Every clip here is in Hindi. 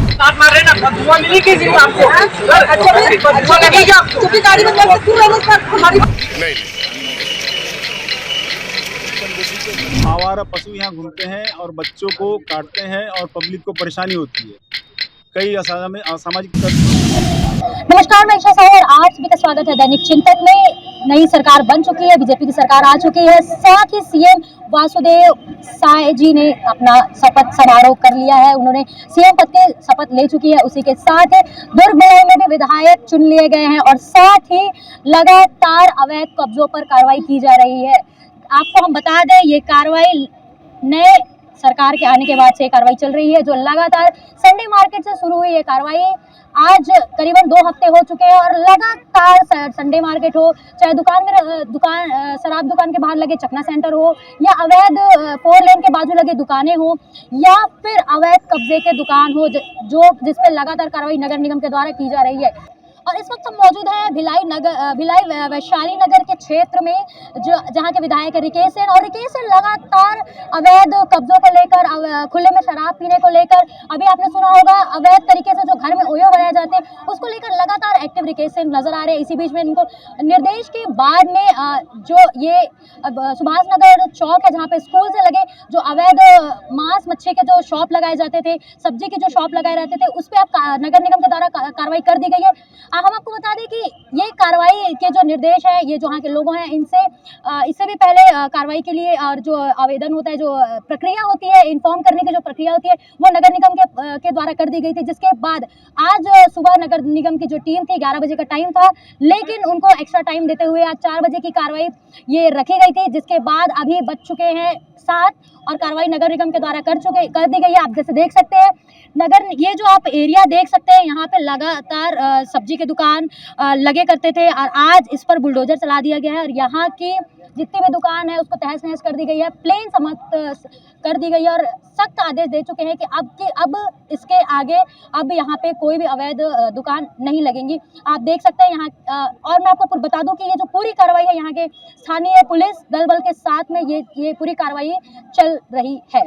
आप मार रहे ना, बदुआ मिली किसी को आपको? अच्छा, बदुआ लगेगी आपको? क्योंकि गाड़ी में हमारी नहीं। आवारा पशु यहाँ घूमते हैं और बच्चों को काटते हैं और पब्लिक को परेशानी होती है। कई असामाजिक नमस्कार, मैं ईशा साहू और आप सभी का स्वागत है दैनिक चिंतक में। नई सरकार बन चुकी है, बीजेपी की सरकार आ चुकी है। साथ ही सीएम वासुदेव साय जी ने अपना शपथ समारोह कर लिया है। उन्होंने सीएम पद के शपथ ले चुकी है। उसी के साथ दुर्ग में भी विधायक चुन लिए गए हैं और साथ ही लगातार अवैध कब्जों पर कार्रवाई की जा रही है। आपको हम बता दें, ये कार्रवाई नए सरकार के आने के बाद से कार्रवाई चल रही है, जो लगातार संडे मार्केट से शुरू हुई है कार्रवाई। आज करीबन 2 हफ्ते हो चुके हैं और लगातार संडे मार्केट हो, चाहे शराब दुकान के बाहर लगे चकना सेंटर हो, या अवैध 4 लेन के बाजू लगे दुकानें हो, या फिर अवैध कब्जे के दुकान हो, जो जिस पे लगातार कार्रवाई नगर निगम के द्वारा की जा रही है। और इस वक्त हम मौजूद हैं भिलाई वैशाली नगर के क्षेत्र में, जहां के विधायक रिकेश सेन, और रिकेश सेन लगातार अवैध कब्जों को लेकर, खुले में शराब पीने को लेकर, अभी आपने सुना होगा अवैध तरीके से जो घर में ओयो बनाए जाते हैं उसको लेकर लगातार एक्टिव रिकेश सेन नजर आ रहे हैं। इसी बीच में इनको निर्देश के बाद में जो ये सुभाष नगर चौक है, जहाँ पे स्कूल से लगे जो अवैध मांस मच्छी के जो शॉप लगाए जाते थे, सब्जी के जो शॉप लगाए रहते थे, उस पर अब नगर निगम के द्वारा कार्रवाई कर दी गई है। हम आपको बता दें कि ये कार्रवाई के जो निर्देश है, ये जो यहाँ के लोगों हैं इससे भी पहले कार्रवाई के लिए और जो आवेदन होता है, जो प्रक्रिया होती है, इन्फॉर्म करने की जो प्रक्रिया होती है, वो नगर निगम के द्वारा कर दी गई थी। जिसके बाद आज सुबह नगर निगम की जो टीम थी, 11 बजे का टाइम था, लेकिन उनको एक्स्ट्रा टाइम देते हुए आज 4 बजे की कार्रवाई ये रखी गई थी। जिसके बाद अभी बज चुके हैं 7 और कार्रवाई नगर निगम के द्वारा कर दी गई है। आप जैसे देख सकते हैं ये जो आप एरिया देख सकते हैं, यहाँ पे लगातार सब्जी के दुकान लगे करते थे और आज इस पर बुलडोजर चला दिया गया है और यहाँ की जितनी भी दुकान है उसको तहस नहस कर दी गई है, प्लेन समाप्त कर दी गई है और सख्त आदेश दे चुके हैं कि अब इसके आगे अब यहाँ पे कोई भी अवैध दुकान नहीं लगेंगी। आप देख सकते हैं यहाँ। और मैं आपको बता दूं कि ये जो पूरी कार्रवाई है, यहाँ के स्थानीय पुलिस दल बल के साथ में ये पूरी कार्रवाई चल रही है।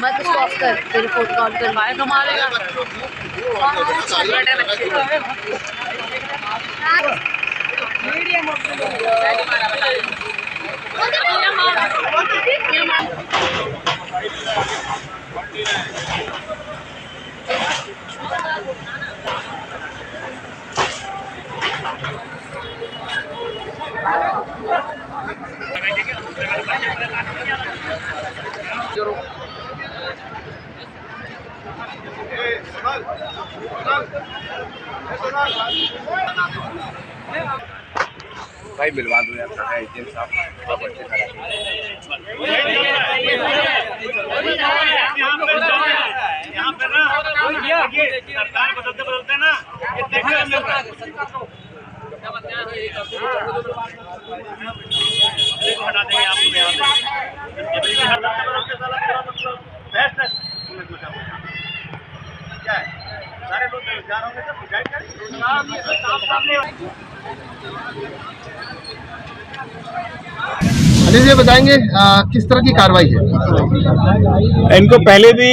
मत स्टॉप कर, तेरे फोन कॉल कर बाय कमालेगा। भाई मिलवा दो यार, एजेंट साहब यहाँ पे ना सरकार बदलते ना, हटा देंगे आपको सारे लोग बेरोजगार होंगे तो अनिल जी बताएंगे किस तरह की कार्रवाई है? इनको पहले भी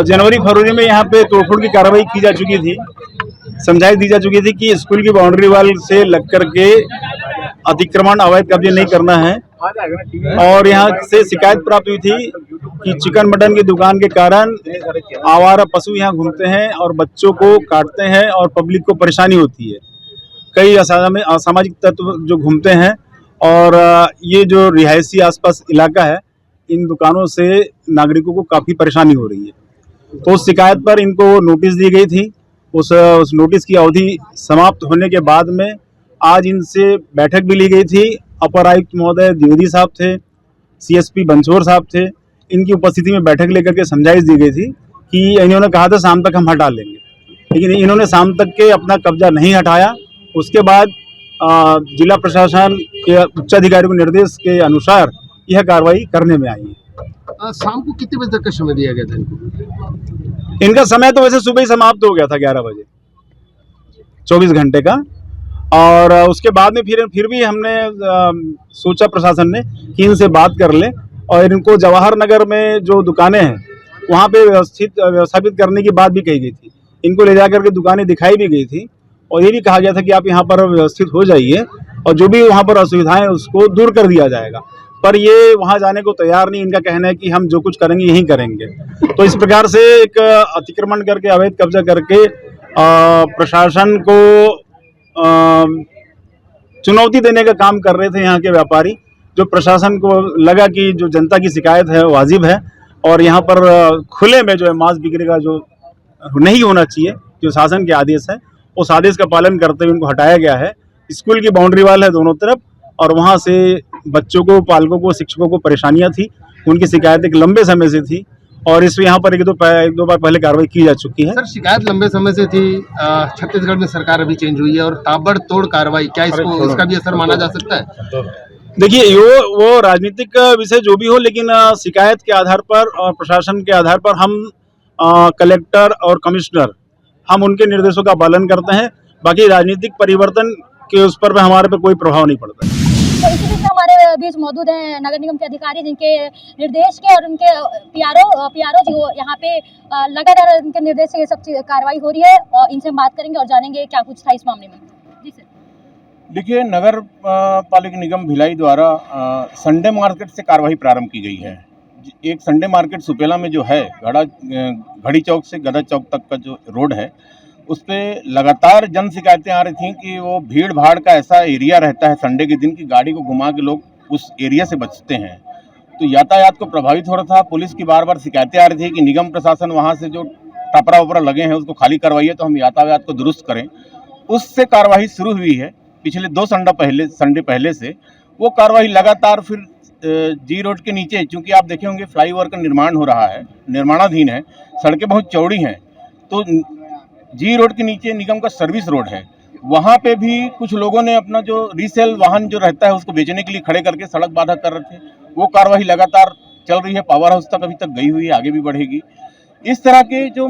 जनवरी फरवरी में यहाँ पे तोड़फोड़ की कार्रवाई की जा चुकी थी। समझाइश दी जा चुकी थी कि स्कूल की बाउंड्री वाल से लग करके अतिक्रमण अवैध कब्जे नहीं करना है, और यहाँ से शिकायत प्राप्त हुई थी कि चिकन मटन की दुकान के कारण आवारा पशु यहाँ घूमते हैं और बच्चों को काटते हैं और पब्लिक को परेशानी होती है। कई असामाजिक तत्व जो घूमते हैं और ये जो रिहायशी आसपास इलाका है, इन दुकानों से नागरिकों को काफ़ी परेशानी हो रही है। तो उस शिकायत पर इनको नोटिस दी गई थी। उस नोटिस की अवधि समाप्त होने के बाद में आज इनसे बैठक भी ली गई थी। अपर आयुक्त महोदय द्विवेदी साहब थे, सीएसपी बंसोर साहब थे। इनकी उपस्थिति में बैठक लेकर के समझाइश दी गई थी कि इन्होंने कहा था शाम तक हम हटा लेंगे, लेकिन इन्होंने शाम तक के अपना कब्जा नहीं हटाया। उसके बाद जिला प्रशासन के उच्चाधिकारी को निर्देश के अनुसार यह कार्रवाई करने में आई है। शाम को कितने बजे तक का समय दिया गया था इनको? इनका समय तो वैसे सुबह ही समाप्त हो गया था 11 बजे, 24 घंटे का। और उसके बाद में फिर भी हमने सोचा प्रशासन ने कि इनसे बात कर लें और इनको जवाहर नगर में जो दुकानें हैं वहाँ पे व्यवस्थापित करने की बात भी कही गई थी। इनको ले जाकर के दुकानें दिखाई भी गई थी और ये भी कहा गया था कि आप यहाँ पर व्यवस्थित हो जाइए और जो भी वहाँ पर असुविधाएं उसको दूर कर दिया जाएगा, पर ये वहाँ जाने को तैयार नहीं। इनका कहना है कि हम जो कुछ करेंगे यही करेंगे। तो इस प्रकार से एक अतिक्रमण करके अवैध कब्जा करके प्रशासन को चुनौती देने का काम कर रहे थे यहाँ के व्यापारी, जो प्रशासन को लगा कि जो जनता की शिकायत है वाजिब है और यहाँ पर खुले में जो है मांस बिक्री का जो नहीं होना चाहिए, जो शासन के आदेश है उस आदेश का पालन करते हुए उनको हटाया गया है। स्कूल की बाउंड्री वाल है दोनों तरफ और वहाँ से बच्चों को, पालकों को, शिक्षकों को परेशानियाँ थी, उनकी शिकायत एक लंबे समय से थी और इस यहाँ पर एक दो बार पहले कार्रवाई की जा चुकी है। सर, शिकायत लंबे समय से थी। छत्तीसगढ़ में सरकार अभी चेंज हुई है और ताबड़तोड़ कार्रवाई, क्या इसको इसका भी असर माना जा सकता है? देखिए, वो राजनीतिक विषय जो भी हो, लेकिन शिकायत के आधार पर और प्रशासन के आधार पर हम कलेक्टर और कमिश्नर हम उनके निर्देशों का पालन करते हैं। बाकी राजनीतिक परिवर्तन के उस पर हमारे पे कोई प्रभाव नहीं पड़ता है। तो इसी बीच हमारे बीच मौजूद हैं नगर निगम के अधिकारी, जिनके निर्देश के और उनके पीआरओ जो यहाँ पे लगातार उनके निर्देश से ये सब कार्रवाई हो रही है और इनसे हम बात करेंगे और जानेंगे क्या कुछ था इस मामले में। जी सर। देखिए, नगर पालिका निगम भिलाई द्वारा संडे मार्केट से कार्रवाई प्रारंभ की गई है। एक संडे मार्केट सुपेला में जो है, घड़ी चौक से गदा चौक तक का जो रोड है, उस पर लगातार जन शिकायतें आ रही थी कि वो भीड़ भाड़ का ऐसा एरिया रहता है संडे के दिन की गाड़ी को घुमा के लोग उस एरिया से बचते हैं, तो यातायात को प्रभावित हो रहा था। पुलिस की बार बार शिकायतें आ रही थी कि निगम प्रशासन वहाँ से जो टपरा वपरा लगे हैं उसको खाली करवाइए तो हम यातायात को दुरुस्त करें। उससे कार्रवाई शुरू हुई है पिछले 2 संडे पहले से। वो कार्रवाई लगातार फिर जी रोड के नीचे, चूँकि आप देखे होंगे फ्लाईओवर का निर्माण हो रहा है, निर्माणाधीन है, सड़कें बहुत चौड़ी हैं, तो जी रोड के नीचे निगम का सर्विस रोड है, वहाँ पे भी कुछ लोगों ने अपना जो रीसेल वाहन जो रहता है उसको बेचने के लिए खड़े करके सड़क बाधा कर रहे थे। वो कार्रवाई लगातार चल रही है, पावर हाउस तक अभी तक गई हुई है, आगे भी बढ़ेगी। इस तरह के जो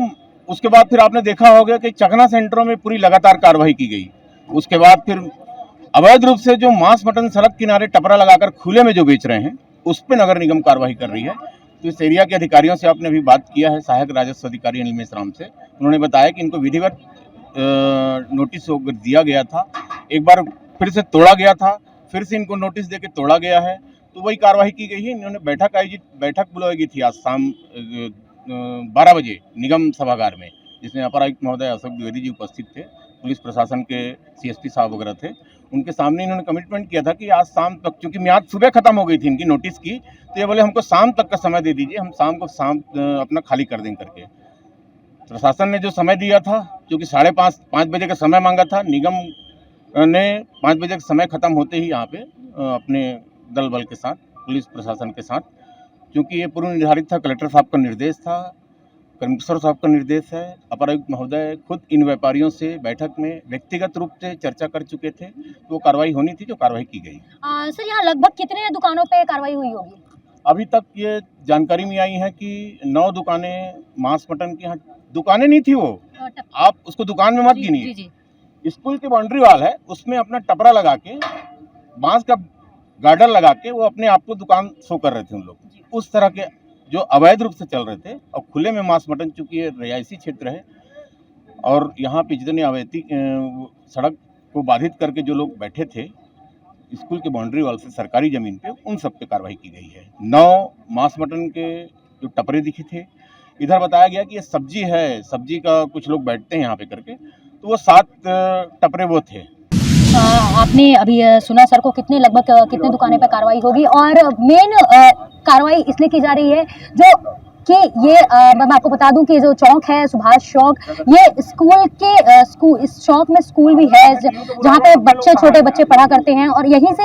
उसके बाद फिर आपने देखा होगा कि चकना सेंटरों में पूरी लगातार कार्रवाई की गई। उसके बाद फिर अवैध रूप से जो मांस मटन सड़क किनारे टपरा लगाकर खुले में जो बेच रहे हैं उस पर नगर निगम कार्रवाई कर रही है। तो इस एरिया के अधिकारियों से आपने अभी बात किया है, सहायक राजस्व अधिकारी अनिल मेश्राम से, उन्होंने बताया कि इनको विधिवत नोटिस दिया गया था, एक बार फिर से तोड़ा गया था, फिर से इनको नोटिस देके तोड़ा गया है, तो वही कार्रवाई की गई है। इन्होंने बैठक बुलाई गई थी आज शाम 12 बजे निगम सभागार में, जिसमें अपर आयुक्त महोदय अशोक द्विवेदी जी उपस्थित थे, पुलिस प्रशासन के सीएसपी साहब वगैरह थे। उनके सामने इन्होंने कमिटमेंट किया था कि आज शाम तक, क्योंकि मियाद सुबह खत्म हो गई थी इनकी नोटिस की, तो ये बोले हमको शाम तक का समय दे दीजिए, हम शाम अपना खाली कर देंगे करके। प्रशासन ने जो समय दिया था, क्योंकि 5:30 बजे का समय मांगा था, निगम ने 5 बजे का समय खत्म होते ही यहाँ पे अपने दल बल के साथ, पुलिस प्रशासन के साथ, क्योंकि ये पूर्व निर्धारित था, कलेक्टर साहब का निर्देश था, कमिश्नर साहब का निर्देश है, अपर आयुक्त महोदय खुद इन व्यापारियों से बैठक में व्यक्तिगत रूप से चर्चा कर चुके थे, तो वो कार्रवाई होनी थी जो कार्रवाई की गई। सर, यहाँ लगभग कितने दुकानों पे कार्रवाई हुई होगी? अभी तक ये जानकारी में आई है कि 9 दुकानें, मांस मटन की यहाँ दुकानें नहीं थी, वो आप उसको दुकान में मत गिनिए। स्कूल की बाउंड्री वाल है, उसमें अपना टपरा लगा के, बांस का गार्डर लगा के वो अपने आप को दुकान शो कर रहे थे। उन लोग उस तरह के जो अवैध रूप से चल रहे थे, और खुले में मांस मटन, चूँकि ये रिहायशी क्षेत्र है और यहाँ पे जितने अवैध सड़क को बाधित करके जो लोग बैठे थे स्कूल के बाउंड्री वाल से सरकारी ज़मीन पे, उन सब पे कार्रवाई की गई है। 9 मांस मटन के जो टपरे दिखे थे, इधर बताया गया कि ये सब्जी है, सब्जी का कुछ लोग बैठते हैं यहाँ पे करके, तो वो 7 टपरे वो थे। आपने अभी सुना सर को, लगभग कितने दुकानें पे कार्रवाई होगी, और मेन कार्रवाई इसलिए की जा रही है जो कि ये मैं आपको बता दूं कि जो चौक है सुभाष चौक, ये इस चौक में स्कूल भी है जहाँ पे छोटे बच्चे पढ़ा करते हैं, और यहीं से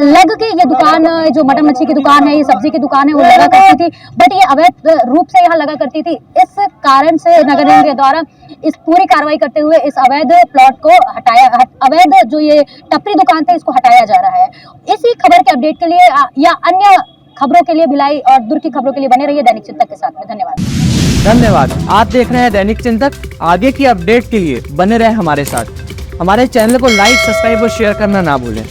लग के ये दुकान, जो मटन मच्छी की दुकान है, ये सब्जी की दुकान है, वो लगा करती थी, बट ये अवैध रूप से यहाँ लगा करती थी। इस कारण से नगर निगम के द्वारा इस पूरी कार्रवाई करते हुए इस अवैध प्लॉट को अवैध जो ये टपरी दुकान थे, इसको हटाया जा रहा है। इसी खबर के अपडेट के लिए या अन्य खबरों के लिए भिलाई और दुर्ग की खबरों के लिए बने रहिए दैनिक चिंतक के साथ में। धन्यवाद। आप देख रहे हैं दैनिक चिंतक। आगे की अपडेट के लिए बने रहे हमारे साथ। हमारे चैनल को लाइक, सब्सक्राइब और शेयर करना ना भूलें।